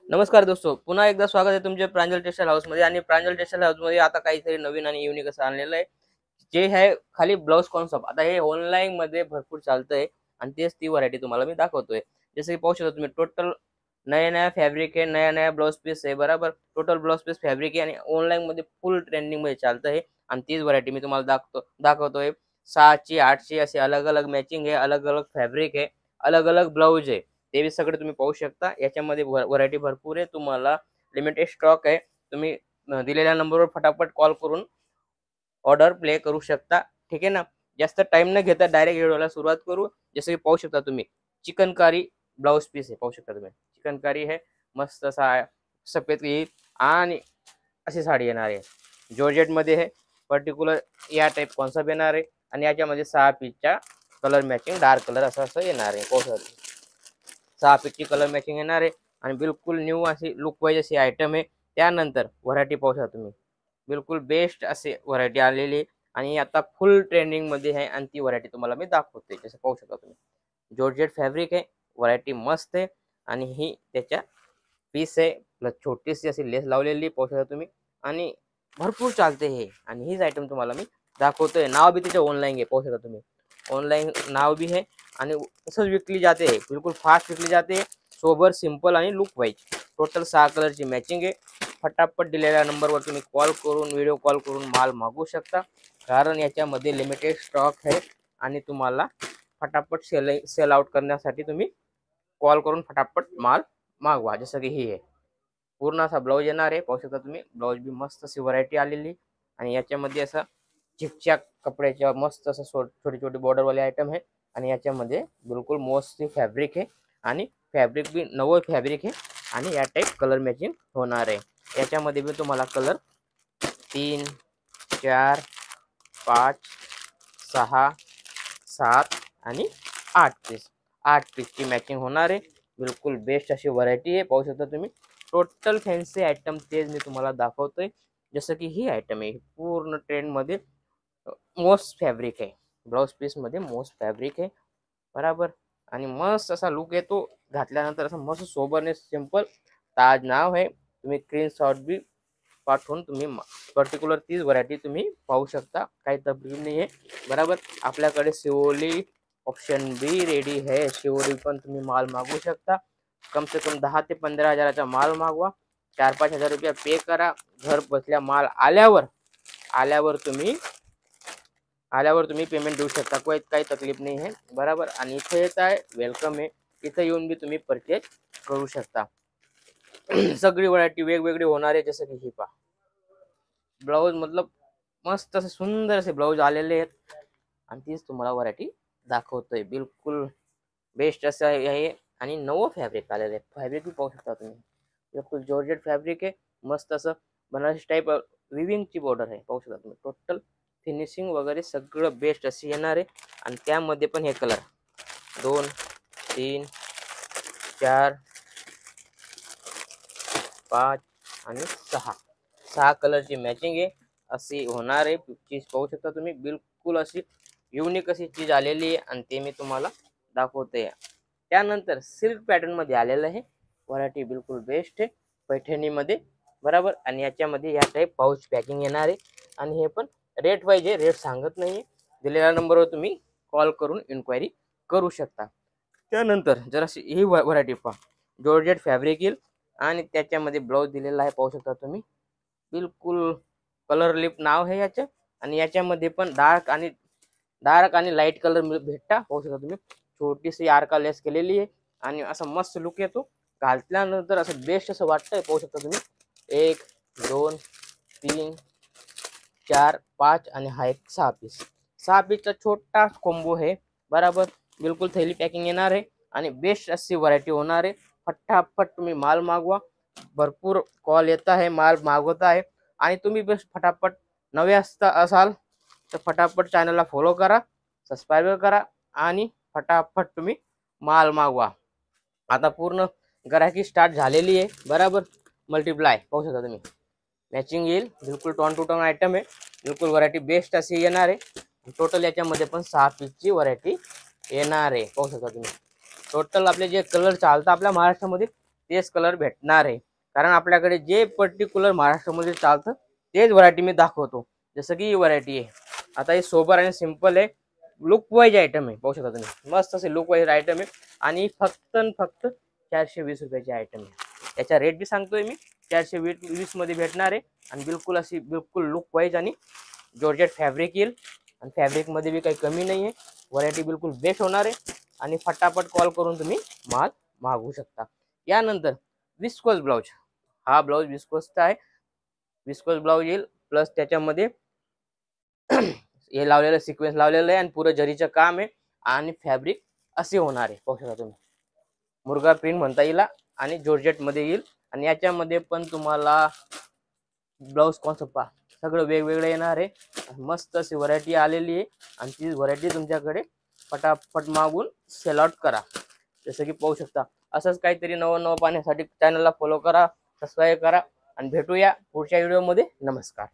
नमस्कार दोस्तों, पुन्हा एकदा स्वागत आहे तुमचे प्रांजल टेक्सटाईल हाऊस मध्ये। आणि प्रांजल टेक्सटाईल हाऊस मध्ये आता काहीतरी नवीन आणि युनिक असं आणलेलं आहे, जे आहे खाली ब्लाउज कॉन्सेप्ट। आता हे ऑनलाईन मध्ये भरपूर चालतंय आणि तेच ती व्हरायटी तुम्हाला मी दाखवतोय। जसं की पाहू शकता तुम्ही, टोटल नया नया फॅब्रिक आहे, नया नया ब्लाउज पीस आहे, बराबर। टोटल ब्लाउज पीस फॅब्रिक आहे आणि ऑनलाईन मध्ये फुल ट्रेंडिंग मध्ये चालतंय आणि तीच व्हरायटी मी तुम्हाला दाखवतोय। 6ची 8ची असे अलग अलग मॅचिंग आहे, अलग अलग फॅब्रिक आहे, अलग अलग ब्लाउज आहे। ते सगळे तुम्ही पाहू शकता। याच्यामध्ये व्हरायटी भरपूर आहे, तुम्हाला लिमिटेड स्टॉक आहे। तुम्ही दिलेल्या नंबरवर फटाफट कॉल करून ऑर्डर प्ले करू शकता, ठीक आहे ना। जास्त टाइम न घेता डायरेक्ट व्हिडिओला सुरुवात करू। जसं की पाहू शकता तुम्ही, चिकनकारी ब्लाउज पीस आहे, पाहू शकता तुम्ही। चिकनकारी है, मस्त असा सफेद येईल आणि अशी साडी येणार आहे। जॉर्जेट मध्ये है, पर्टिक्युलर या टाइप कॉन्सेप्ट येणार आहे आणि याच्यामध्ये 6 पीसच्या कलर मॅचिंग डार्क कलर असं येणार आहे। पाहू शकता 6 पीसची कलर मॅचिंग येणार आहे आणि बिलकुल न्यू अशी लुक वाईज अशी आयटम आहे। त्यानंतर व्हरायटी पाहू शकता तुम्ही, बिलकुल बेस्ट असे व्हरायटी आलेली आहे आणि आता फुल ट्रेंडिंग मध्ये आहे आणि ती व्हरायटी तुम्हाला मी दाखवते। जसं पाहू शकता तुम्ही, जॉर्जेट फॅब्रिक आहे, व्हरायटी मस्त आहे आणि ही त्याच्या पीस आहे प्लस छोटीशी अशी लेस लावलेली पाहू शकता तुम्ही आणि भरपूर चालते हे। आणि हीच आयटम तुम्हाला मी दाखवतोय। नाव भी त्याचे ऑनलाईन आहे, पाहू शकता तुम्ही, ऑनलाइन नाव भी है आणि तसंच विकली जाते है, बिल्कुल फास्ट विकली जाते है, सोबर सिंपल आणि लुक वाईज। टोटल 6 कलरची मॅचिंग आहे। फटाफट दिलेल्या नंबरवर तुम्ही कॉल करून, व्हिडिओ कॉल करून माल मागवू शकता, कारण याच्यामध्ये लिमिटेड स्टॉक आहे आणि तुम्हाला फटाफट सेल आउट करण्यासाठी तुम्ही कॉल करून फटाफट माल मागवा। जसं की ही आहे, पूर्ण असा ब्लाउज येणार आहे, पाहू शकता तुम्ही। ब्लाउज भी मस्त अशी व्हरायटी आलेली आणि याच्यामध्ये असा चिकचाक कपड्याच्या मस्त असं छोटी छोटी बॉर्डर वाले आयटम आहे आणि याच्यामध्ये बिलकुल मस्त फॅब्रिक आहे आणि फॅब्रिक भी नवं फॅब्रिक आहे आणि या टाइप कलर मॅचिंग होणार आहे। याच्यामध्ये भी तुम्हाला कलर 3 4 5 6 7 आणि 8 पीस, 8 पीसची मॅचिंग होणार आहे। बिलकुल बेस्ट अशी व्हरायटी आहे, पाहू शकता तुम्ही। टोटल फॅन्सी आयटम तेच मी तुम्हाला दाखवतोय। जसं की ही आयटम आहे, पूर्ण ट्रेंड मध्ये मोस्ट फॅब्रिक आहे, ब्लाउज पीस मध्ये मोस्ट फॅब्रिक आहे, बराबर। आणि मस्त असा लुक येतो घातल्यानंतर, असं मस्त सोबरनेस सिंपल ताज नाव आहे। तुम्ही स्क्रीनशॉट भी पाठवून तुम्ही पर्टिक्युलर तीच व्हरायटी तुम्ही पाहू शकता, काही तकलीफ नाही आहे, बराबर। आपल्याकडे शिवोली ऑप्शन भी रेडी है, शिवोली पण तुम्ही माल मागवू शकता। कम से कम 10 ते 15 हजाराचा माल मागवा, 4-5 हजार रुपये पे करा, घर बसल्या माल आल्यावर तुम्ही पेमेंट देऊ शकता, काही तकलीफ नाही आहे, बराबर। आणि इथे येत आहे, वेलकम आहे, इथे येऊन भी तुम्ही परचेज करू शकता। सगळी व्हरायटी वेगवेगळी होणार आहे। जसं की ही पहा, ब्लाउज मतलब मस्त असे सुंदर असे ब्लाउज आलेले आहेत आणि तीच तुम्हाला व्हरायटी दाखवतोय। बिलकुल बेस्ट असं आहे आणि नवं फॅब्रिक आलेलं आहे, फॅब्रिक भी पाहू शकता तुम्ही। बिलकुल जॉर्जेट फॅब्रिक आहे, मस्त असं बनारसी टाइप विविंगची बॉर्डर आहे, पाहू शकता तुम्ही। टोटल फिनिशिंग वगैरे सगळं बेस्ट अशी येणार आहे आणि त्यामध्ये पण हे कलर 2 3 4 5 आणि 6 कलरची मॅचिंग आहे, अशी होणार आहे चीज, पाहू शकता तुम्ही। बिलकुल अशी युनिक अशी चीज आलेली आहे आणि ते मी तुम्हाला दाखवतोय। त्यानंतर सिल्क पॅटर्न मध्ये आलेलं आहे, व्हरायटी बिलकुल बेस्ट आहे, पैठणी मध्ये, बराबर। आणि याच्यामध्ये या टाइप पाऊच पॅकिंग येणार आहे आणि हे पण रेट वाईज आहे, रेट सांगत नाही। दिलेल्या नंबरवर तुम्ही कॉल करून इन्क्वायरी करू शकता। त्यानंतर जर अशी ही व्हरायटी पहा, जॉर्जेट फॅब्रिक येईल आणि त्याच्यामध्ये ब्लाउज दिलेला आहे, पाहू शकता तुम्ही। बिलकुल कलर लिप नाव आहे याचं आणि याच्यामध्ये पण डार्क आणि लाईट कलर भेटता, पाहू शकता तुम्ही। छोटीशी आरका लेस केलेली आहे आणि असं मस्त लुक येतो घातल्यानंतर, असं बेस्ट असं वाटतंय, पाहू शकता तुम्ही। 1 2 3 4 5 आणि हा एक 6 पीस, 6 पीसचा छोटा कॉम्बो आहे, बराबर। बिलकुल थैली पॅकिंग येणार आहे आणि बेस्ट अशी व्हरायटी होणार आहे। फटाफट तुम्ही माल मागवा, भरपूर कॉल येत आहे, माल मागवत आहे आणि तुम्ही बस फटाफट नवे असाल तर फटाफट चॅनलला फॉलो करा, सबस्क्राईब करा आणि फटाफट तुम्ही माल मागवा। आता पूर्ण गिराकी स्टार्ट झालेली आहे, बराबर। मल्टीप्लाय पाहू शकता तुम्ही, मॅचिंग येईल, बिलकुल टॉन टू टॉन आयटम आहे, बिलकुल व्हरायटी बेस्ट अशी येणार आहे। टोटल याच्यामध्ये पण 6 पीसची व्हरायटी येणार आहे, पाहू शकता तुम्ही। टोटल आपले जे कलर चालतात आपल्या महाराष्ट्रामध्ये तेच कलर भेटणार आहे, कारण आपल्याकडे जे पर्टिक्युलर महाराष्ट्रामध्ये चालतं तेच व्हरायटी मी दाखवतो. जसं की ही व्हरायटी आहे. आता हे सोबर आणि सिंपल आहे, लुक वाईज आयटम आहे. पाहू शकता तुम्ही, मस्त असे लुक वाईज आयटम आहे आणि फक्त 420 रुपयाची आयटम आहे. याचा रेट बी सांगतोय मी, 420 मध्ये भेटणार आहे आणि बिलकुल लुक वाईज आणि जॉर्जेट फॅब्रिक येईल आणि फॅब्रिक मध्ये बी काही कमी नाही आहे. व्हरायटी बिलकुल बेस्ट होणार आहे आणि फटाफट कॉल करून तुम्ही माल मागवू शकता. यानंतर विस्कोस ब्लाउज, हा ब्लाउज विस्कोसचा आहे. विस्कोस ब्लाउज येईल प्लस त्याच्यामध्ये हे लावलेलं सिक्वेन्स लावलेलं आहे आणि पुरं जरीचं काम आहे आणि फॅब्रिक असे होणार आहे. पाहू शकता तुम्ही, मुर्गा प्रिंट म्हणता येईल आणि जॉर्जेट मध्ये येईल आणि याच्यामध्ये पण तुम्हाला ब्लाउज कॉन्सेप्ट पहा सगळं वेगवेगळं येणार आहे. मस्त अशी व्हरायटी आलेली आहे आणि ती व्हरायटी तुमच्याकडे फटाफट मागून सेल आउट करा. जसं की पाहू शकता, असंच काहीतरी नवं पाहण्यासाठी चॅनलला फॉलो करा, सबस्क्राईब करा आणि भेटूया पुढच्या व्हिडिओमध्ये. नमस्कार.